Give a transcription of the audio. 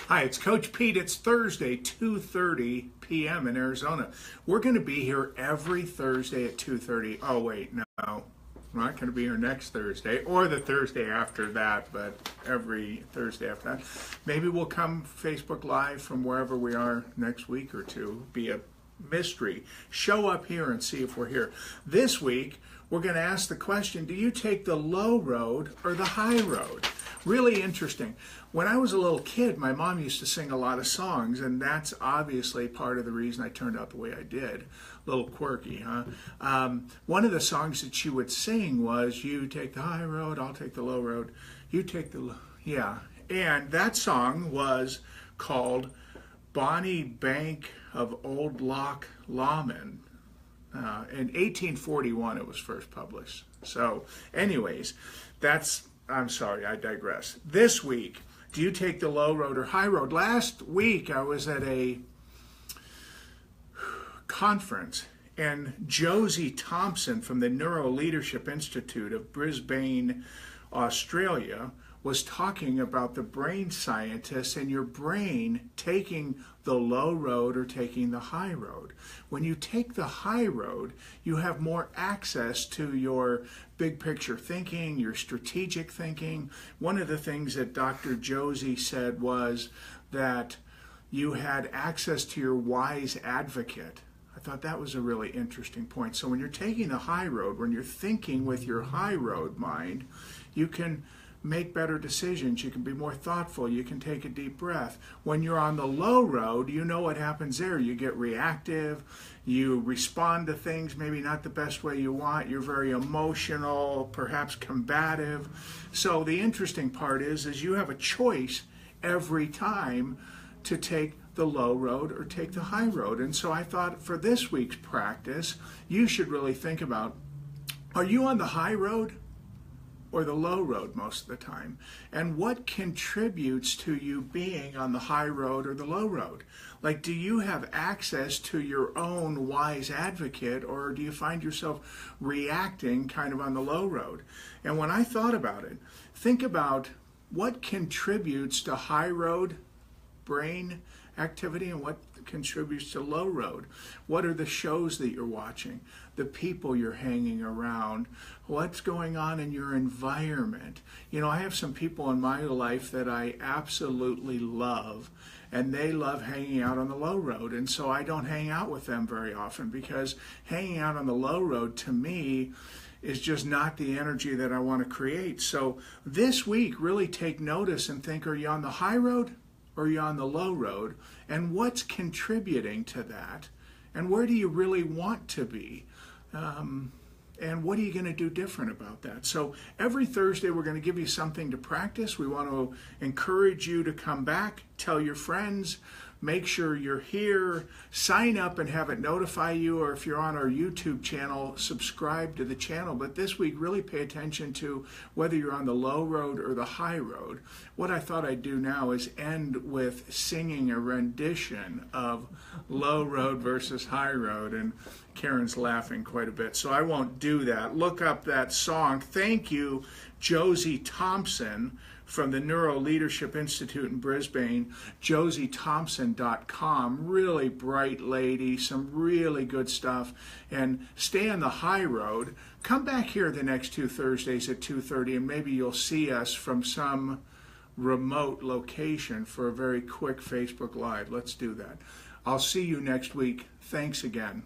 Hi, it's Coach Pete. It's Thursday, 2:30 p.m. in Arizona. We're going to be here every Thursday at 2:30. Oh, wait, no. I'm not going to be here next Thursday or the Thursday after that, but every Thursday after that. Maybe we'll come Facebook Live from wherever we are next week or two. Be a mystery. Show up here and see if we're here. This week, we're going to ask the question, do you take the low road or the high road? Really interesting. When I was a little kid, my mom used to sing a lot of songs, and that's obviously part of the reason I turned out the way I did. A little quirky, huh? One of the songs that she would sing was, you take the high road, I'll take the low road. You take the low, yeah. And that song was called Bonnie Bank of Old Loch Lomond. In 1841 it was first published. So anyways, I'm sorry, I digress. This week, do you take the low road or high road? Last week I was at a conference, and Josie Thompson from the Neuro Leadership Institute of Brisbane, Australia, was talking about the brain scientists and your brain taking the low road or taking the high road. When you take the high road, you have more access to your big picture thinking, your strategic thinking. One of the things that Dr. Josie said was that you had access to your wise advocate. I thought that was a really interesting point. So when you're taking the high road, when you're thinking with your high road mind, you can make better decisions, you can be more thoughtful, you can take a deep breath. When you're on the low road, you know what happens there. You get reactive, you respond to things maybe not the best way you want, you're very emotional, perhaps combative. So the interesting part is you have a choice every time to take the low road or take the high road. And so I thought for this week's practice, you should really think about, are you on the high road or the low road most of the time? And what contributes to you being on the high road or the low road? Like, do you have access to your own wise advocate, or do you find yourself reacting kind of on the low road? And when I thought about it, think about what contributes to high road brain activity and what contributes to low road. What are the shows that you're watching, the people you're hanging around, what's going on in your environment? You know, I have some people in my life that I absolutely love, and they love hanging out on the low road, and so I don't hang out with them very often, because hanging out on the low road to me is just not the energy that I want to create. So this week, really take notice and think, are you on the high road or are you on the low road? And what's contributing to that? And where do you really want to be? And what are you going to do different about that? So every Thursday we're going to give you something to practice. We want to encourage you to come back, tell your friends, make sure you're here, sign up and have it notify you, or if you're on our YouTube channel, subscribe to the channel. But this week, really pay attention to whether you're on the low road or the high road. What I thought I'd do now is end with singing a rendition of Low Road versus High Road, and Karen's laughing quite a bit, so I won't do that. Look up that song. Thank you, Josie Thompson from the Neuro Leadership Institute in Brisbane, josiethompson.com. Really bright lady, some really good stuff. And stay on the high road. Come back here the next two Thursdays at 2:30, and maybe you'll see us from some remote location for a very quick Facebook Live. Let's do that. I'll see you next week. Thanks again.